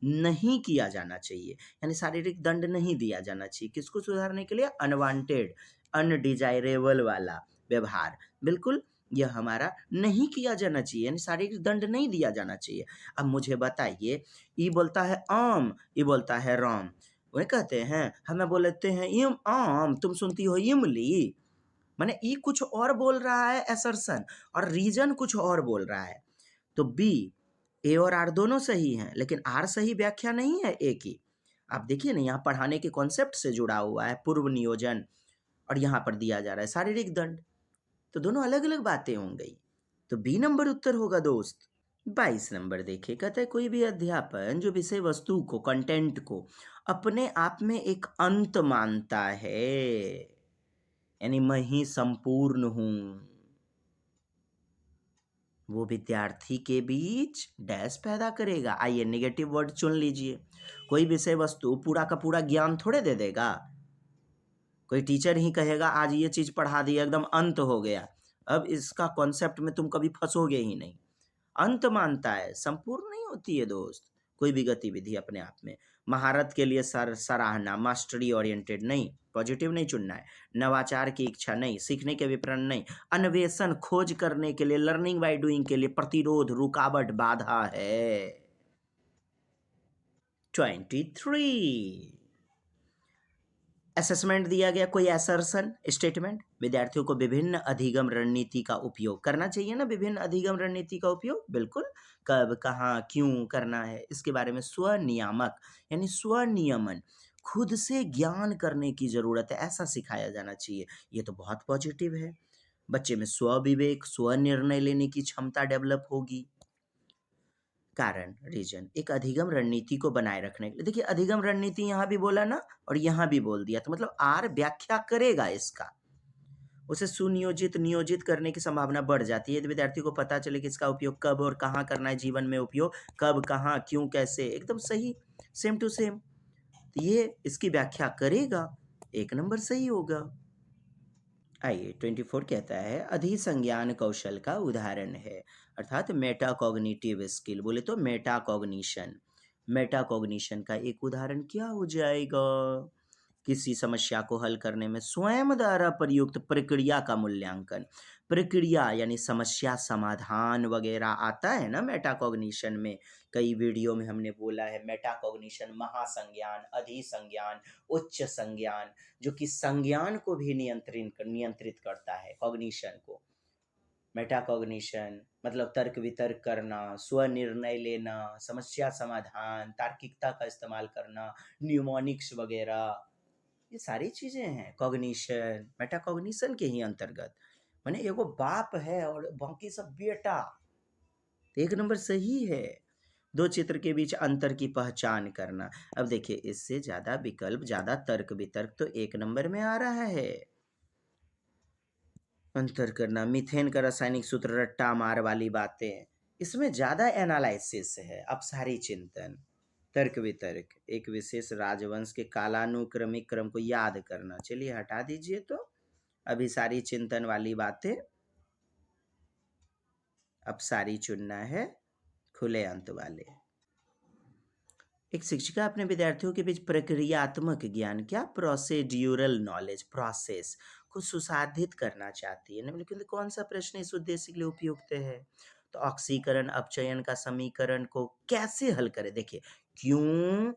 नहीं किया जाना चाहिए, यानी शारीरिक दंड नहीं दिया जाना चाहिए। किसको सुधारने के लिए? अनवांटेड, अनडिजायरेबल वाला व्यवहार, बिल्कुल यह हमारा नहीं किया जाना चाहिए, यानी शारीरिक दंड नहीं दिया जाना चाहिए। अब मुझे बताइए, ई बोलता है आम, ई बोलता है राम। वही कहते हैं, हमें बोलते हैं इम आम, तुम सुनती हो इमली। माने ई कुछ और बोल रहा है असर्शन, और रीजन कुछ और बोल रहा है। तो बी, ए और आर दोनों सही हैं, लेकिन आर सही व्याख्या नहीं है ए की। आप देखिए ना, यहाँ पढ़ाने के कॉन्सेप्ट से जुड़ा हुआ है पूर्व नियोजन, और यहाँ पर दिया जा रहा है शारीरिक दंड। तो दोनों अलग अलग बातें हों गई। तो बी नंबर उत्तर होगा दोस्त। 22 नंबर देखिए, कहता है कोई भी अध्यापन जो विषय वस्तु को, कंटेंट को अपने आप में एक अंत मानता है, यानी मैं ही संपूर्ण हूं, वो विद्यार्थी के बीच डैश पैदा करेगा। आइए नेगेटिव वर्ड चुन लीजिए। कोई विषय वस्तु पूरा का पूरा ज्ञान थोड़े दे देगा। कोई टीचर ही कहेगा आज ये चीज पढ़ा दी, एकदम अंत हो गया, अब इसका कॉन्सेप्ट में तुम कभी फंसोगे ही नहीं। अंत मानता है, संपूर्ण नहीं होती है दोस्त कोई भी गतिविधि अपने आप में। महारत के लिए सराहना, मास्टरी ओरिएंटेड नहीं, पॉजिटिव नहीं चुनना है। नवाचार की इच्छा नहीं, सीखने के विपरण नहीं। अन्वेषण, खोज करने के लिए, लर्निंग बाय डूइंग के लिए प्रतिरोध, रुकावट, बाधा है। 23 असेसमेंट दिया गया, कोई असर्शन स्टेटमेंट, विद्यार्थियों को विभिन्न अधिगम रणनीति का उपयोग करना चाहिए ना। विभिन्न अधिगम रणनीति का उपयोग बिल्कुल, कब, कहाँ, क्यों करना है, इसके बारे में स्वनियामक यानी स्वनियमन, खुद से ज्ञान करने की जरूरत है, ऐसा सिखाया जाना चाहिए। ये तो बहुत पॉजिटिव है। बच्चे में स्व विवेक, स्व निर्णय लेने की क्षमता डेवलप होगी। कारण, रीजन, एक अधिगम रणनीति को बनाए रखने के लिए। देखिए अधिगम रणनीति यहाँ भी बोला ना, और यहाँ भी बोल दिया, तो मतलब आर व्याख्या करेगा इसका, उसे सुनियोजित, नियोजित करने की संभावना बढ़ जाती है यदि विद्यार्थी को पता चले कि इसका उपयोग कब और कहाँ करना है जीवन में। उपयोग कब, कहाँ, क्यों, कैसे, एकदम सही, सेम टू सेम। तो ये इसकी व्याख्या करेगा, एक नंबर सही होगा। आइए 24 कहता है अधिसंज्ञान कौशल का उदाहरण है, अर्थात मेटाकॉग्निटिव स्किल, बोले तो मेटाकॉग्निशन। मेटाकॉग्निशन का एक उदाहरण क्या हो जाएगा? किसी समस्या को हल करने में स्वयं द्वारा प्रयुक्त प्रक्रिया का मूल्यांकन। प्रक्रिया यानी समस्या समाधान वगैरह आता है ना मेटाकॉग्निशन में। कई वीडियो में हमने बोला है मेटाकॉग्निशन महासंज्ञान, अधिसंज्ञान, उच्च संज्ञान, जो कि संज्ञान को भी नियंत्रित करता है, कॉग्निशन को। मेटाकॉग्निशन मतलब तर्क वितर्क करना, स्वनिर्णय लेना, समस्या समाधान, तार्किकता का इस्तेमाल करना, न्यूमोनिक्स वगैरह, ये सारी चीजें हैं कॉग्निशन, मेटाकॉग्निशन के ही अंतर्गत। माने एगो बाप है और बाकी सब बेटा, तो एक नंबर सही है। दो चित्र के बीच अंतर की पहचान करना। अब देखिए इससे ज्यादा विकल्प, ज्यादा तर्क वितर्क तो एक नंबर में आ रहा है। अंतर करना, मीथेन का रासायनिक सूत्र, रट्टा मार वाली बातें, इसमें ज्यादा एनालिसिस है। अपसारी चिंतन, तर्क वितर्क, एक विशेष राजवंश के कालानुक्रमिक क्रम को याद करना, चलिए हटा दीजिए। तो अभी सारी चिंतन वाली बातें अब सारी चुनना है, खुले अंत वाले। एक शिक्षिका अपने विद्यार्थियों के बीच प्रक्रियात्मक ज्ञान, क्या प्रोसीड्यूरल नॉलेज, प्रोसेस को सुसाधित करना चाहती है। लेकिन कौन सा प्रश्न इस उद्देश्य के लिए उपयुक्त है? तो ऑक्सीकरण अपचयन का समीकरण को कैसे हल करें। देखिए क्यों,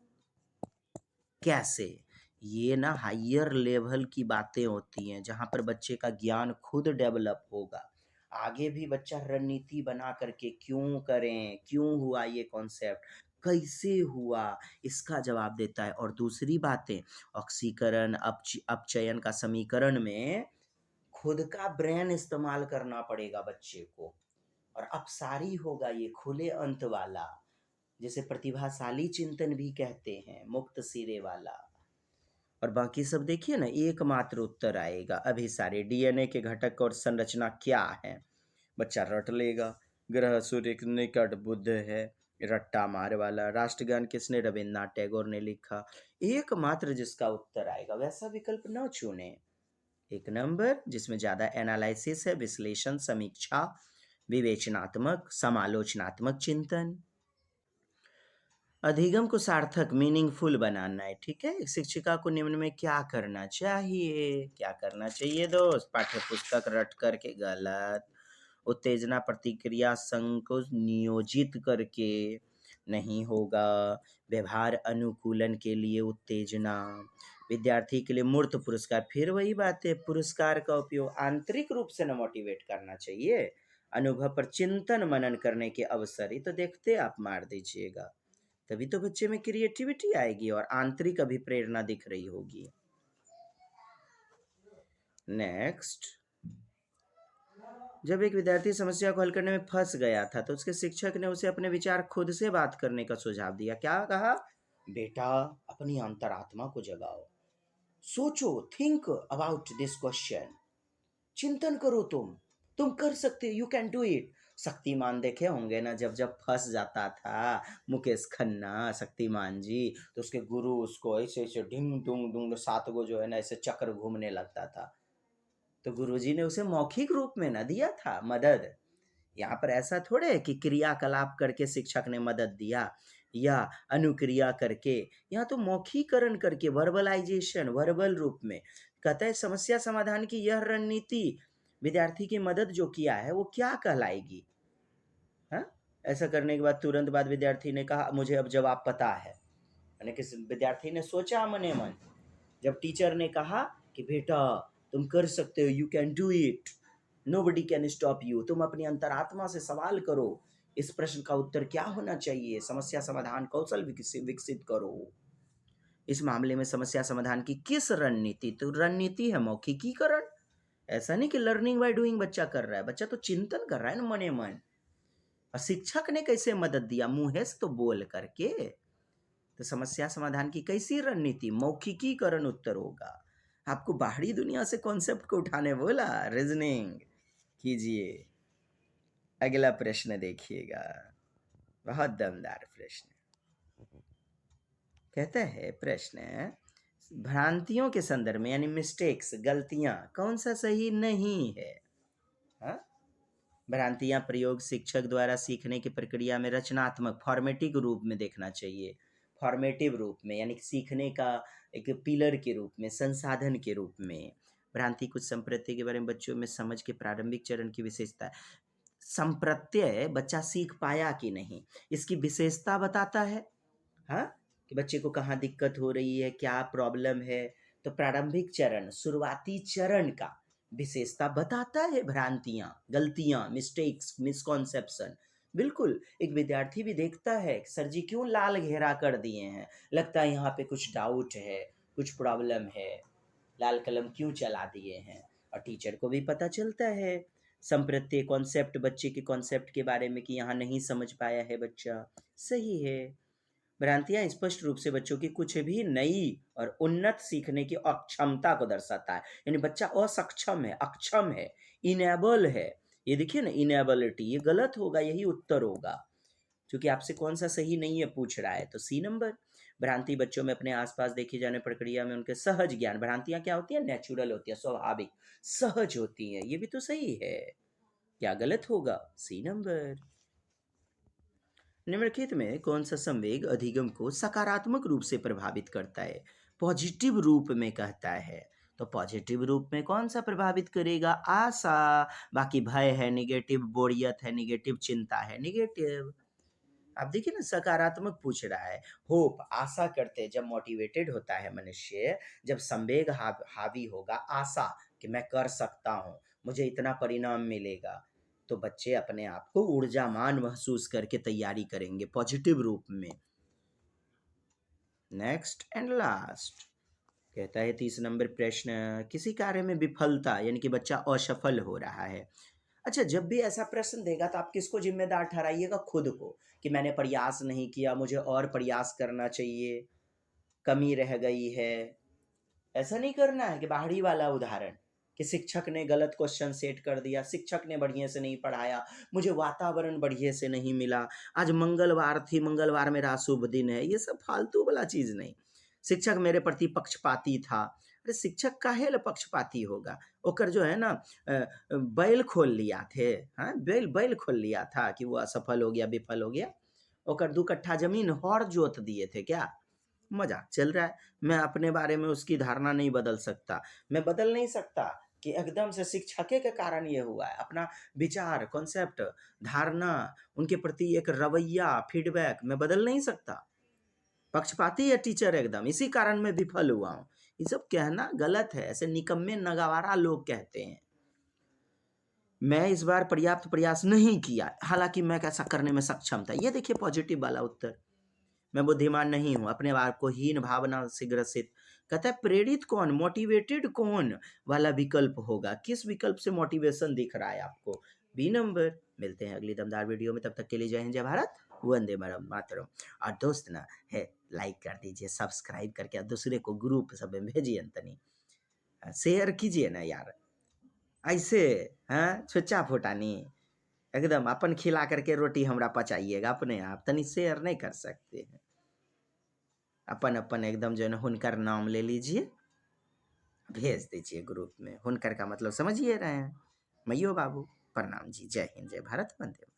कैसे, ये ना हायर लेवल की बातें होती हैं जहां पर बच्चे का ज्ञान खुद डेवलप होगा। आगे भी बच्चा रणनीति बना करके क्यों करें, क्यों हुआ ये कॉन्सेप्ट, कैसे हुआ, इसका जवाब देता है। और दूसरी बातें, ऑक्सीकरण अपचयन का समीकरण में खुद का ब्रेन इस्तेमाल करना पड़ेगा बच्चे को। और अपसारी होगा ये खुले अंत वाला, जिसे प्रतिभाशाली चिंतन भी कहते हैं, मुक्त सिरे वाला। और बाकी सब देखिए ना एकमात्र उत्तर आएगा। अभी सारे डीएनए के घटक और संरचना क्या है, बच्चा रट लेगा। ग्रह सूर्य के निकट बुध है, रट्टा मार वाला। राष्ट्रगान किसने, रविन्द्रनाथ टैगोर ने लिखा। एकमात्र जिसका उत्तर आएगा वैसा विकल्प न चुने। एक नंबर जिसमें ज्यादा एनालिसिस है, विश्लेषण, समीक्षा, विवेचनात्मक, समालोचनात्मक चिंतन। अधिगम को सार्थक, मीनिंगफुल बनाना है, ठीक है। एक शिक्षिका को निम्न में क्या करना चाहिए, क्या करना चाहिए दोस्त? पाठ्य पुस्तक रट करके गलत, उत्तेजना प्रतिक्रिया संघ को नियोजित करके नहीं होगा। व्यवहार अनुकूलन के लिए उत्तेजना, विद्यार्थी के लिए मूर्त पुरस्कार, फिर वही बात है, पुरस्कार का उपयोग आंतरिक रूप से न मोटिवेट करना चाहिए, अनुभव पर चिंतन मनन करने के अवसर, ये तो देखते आप मार दीजिएगा, तभी तो बच्चे में क्रिएटिविटी आएगी और आंतरिक अभिप्रेरणा दिख रही होगी। नेक्स्ट, जब एक विद्यार्थी समस्या को हल करने में फंस गया था तो उसके शिक्षक ने उसे अपने विचार खुद से बात करने का सुझाव दिया। क्या कहा? बेटा, अपनी अंतरात्मा को जगाओ, सोचो, थिंक अबाउट दिस क्वेश्चन, चिंतन करो, तुम कर सकते हो, you can do it. Shaktimaan देखे होंगे ना, जब जब फंस जाता था मुकेश खन्ना, शक्तिमान जी, तो उसके गुरु उसको ऐसे ऐसे ढिंग डुंग डुंग 7 गो जो है ना ऐसे चक्र घूमने लगता था, तो गुरुजी ने उसे मौखिक रूप में न दिया था मदद। यहाँ पर ऐसा थोड़े है कि क्रियाकलाप करके शिक्षक ने मदद दिया या अनुक्रिया करके, यहाँ तो मौखीकरण करके, वर्बलाइजेशन, वर्बल रूप में कहता है। समस्या समाधान की यह रणनीति विद्यार्थी की मदद जो किया है वो क्या कहलाएगी? हाँ, ऐसा करने के बाद तुरंत बाद विद्यार्थी ने कहा मुझे अब जवाब पता है, यानी कि विद्यार्थी ने सोचा मने मन। जब टीचर ने कहा कि बेटा तुम कर सकते हो, you can do it, nobody can stop you, तुम अपनी अंतरात्मा से सवाल करो, इस प्रश्न का उत्तर क्या होना चाहिए, समस्या समाधान कौशल विकसित करो। इस मामले में समस्या समाधान की किस रणनीति, तो रणनीति है मौखिकीकरण। ऐसा नहीं कि लर्निंग बाय डूइंग बच्चा कर रहा है, बच्चा तो चिंतन कर रहा है ना मने मन। और शिक्षक ने कैसे मदद दिया? मुंह से तो बोल करके। तो समस्या समाधान की कैसी रणनीति? मौखिकीकरण उत्तर होगा। आपको बाहरी दुनिया से कॉन्सेप्ट को उठाने बोला, रीजनिंग कीजिए। अगला प्रश्न देखिएगा, बहुत दमदार प्रश्न। कहता है प्रश्न, भ्रांतियों के संदर्भ में यानी मिस्टेक्स, गलतियां, कौन सा सही नहीं है? हाँ, भ्रांतियां प्रयोग शिक्षक द्वारा सीखने की प्रक्रिया में रचनात्मक फॉर्मेटिव रूप में देखना चाहिए। फॉर्मेटिव रूप में यानी सीखने का एक पिलर के रूप में, संसाधन के रूप में। भ्रांति कुछ संप्रत्यय के बारे में बच्चों में समझ के प्रारंभिक चरण की विशेषता है। संप्रत्यय बच्चा सीख पाया कि नहीं, इसकी विशेषता बताता है। हाँ, कि बच्चे को कहाँ दिक्कत हो रही है, क्या प्रॉब्लम है, तो प्रारंभिक चरण, शुरुआती चरण का विशेषता बताता है। भ्रांतियां, गलतियां, मिस्टेक्स, मिसकॉन्सेप्शन, बिल्कुल। एक विद्यार्थी भी देखता है सर जी क्यों लाल घेरा कर दिए हैं, लगता है यहाँ पे कुछ डाउट है, कुछ प्रॉब्लम है, लाल कलम क्यों चला दिए हैं। और टीचर को भी पता चलता है संप्रत्यय कॉन्सेप्ट, बच्चे के कॉन्सेप्ट के बारे में कि यहाँ नहीं समझ पाया है बच्चा, सही है। भ्रांतियां स्पष्ट रूप से बच्चों की कुछ भी नई और उन्नत सीखने की अक्षमता को दर्शाता है, यानी बच्चा असक्षम है, अक्षम है, इनेबल है। ये देखिए ना, इनेबिलिटी, ये गलत होगा, यही उत्तर होगा, क्योंकि आपसे कौन सा सही नहीं है पूछ रहा है, तो सी नंबर। भ्रांति बच्चों में अपने आसपास देखी जाने प्रक्रिया में उनके सहज ज्ञान, भ्रांतियां क्या होती है? नेचुरल होती है, स्वाभाविक, सहज होती हैं, ये भी तो सही है, क्या गलत होगा? C number. निम्नलिखित में कौन सा संवेग अधिगम को सकारात्मक रूप से प्रभावित करता है? पॉजिटिव रूप में कहता है, तो पॉजिटिव रूप में कौन सा प्रभावित करेगा? आशा। बाकी भय है निगेटिव, बोरियत है निगेटिव, चिंता है निगेटिव। आप देखिए ना, सकारात्मक पूछ रहा है, होप, आशा करते, जब मोटिवेटेड होता है मनुष्य, जब संवेग हावी होगा, आशा कि मैं कर सकता हूँ, मुझे इतना परिणाम मिलेगा, तो बच्चे अपने आप को ऊर्जामान महसूस करके तैयारी करेंगे पॉजिटिव रूप में। नेक्स्ट एंड लास्ट कहता है 30 नंबर प्रश्न, किसी कार्य में विफलता यानी कि बच्चा असफल हो रहा है। अच्छा, जब भी ऐसा प्रश्न देगा तो आप किसको जिम्मेदार ठहराइएगा? खुद को, कि मैंने प्रयास नहीं किया, मुझे और प्रयास करना चाहिए, कमी रह गई है। ऐसा नहीं करना है कि बाहरी वाला उदाहरण कि शिक्षक ने गलत क्वेश्चन सेट कर दिया, शिक्षक ने बढ़िया से नहीं पढ़ाया, मुझे वातावरण बढ़िया से नहीं मिला, आज मंगलवार थी, मंगलवार मेरा शुभ दिन है, ये सब फालतू वाला चीज़ नहीं। शिक्षक मेरे प्रति पक्षपाती था, अरे शिक्षक काहे ला पक्षपाती होगा? ओकर जो है ना बैल खोल लिया थे, हाँ, बैल बैल खोल लिया था कि वो असफल हो गया, विफल हो गया। ओकर 2 कट्ठा जमीन हौर जोत दिए थे क्या? मजाक चल रहा है। मैं अपने बारे में उसकी धारणा नहीं बदल सकता, मैं बदल नहीं सकता, कि एकदम से शिक्षके के कारण ये हुआ है। अपना विचार, कॉन्सेप्ट, धारणा, उनके प्रति एक रवैया, फीडबैक मैं बदल नहीं सकता। पक्षपाती है टीचर एकदम, इसी कारण मैं विफल हुआ हूँ। ये सब कहना गलत है, ऐसे निकम्मे नगवारा लोग कहते हैं। मैं इस बार पर्याप्त प्रयास नहीं किया, हालाँकि मैं ऐसा करने में सक्षम था। ये देखिए पॉजिटिव वाला उत्तर। मैं बुद्धिमान नहीं हूँ, अपने आप को हीन भावना से ग्रसित। कहता है प्रेरित कौन, मोटिवेटेड कौन वाला विकल्प होगा? किस विकल्प से मोटिवेशन दिख रहा है आपको? B number. मिलते हैं अगली दमदार वीडियो में, तब तक के लिए जय हिंद, जय भारत, वंदे मातरम। और दोस्त ना है, लाइक कर दीजिए, सब्सक्राइब करके और दूसरे को ग्रुप सब में भेजिए तनी, शेयर कीजिए ना यार। ऐसे हाँ छुच्चा फुटानी एकदम अपन खिला करके रोटी हमरा पचाइएगा अपने आप, तनी शेयर नहीं कर सकते हैं। अपन अपन एकदम जो है ना हुनकर नाम ले लीजिए, भेज दीजिए ग्रुप में। हुनकर का मतलब समझिए रहे हैं, मैयो बाबू। प्रणाम जी, जय हिंद, जय भारत, वंदे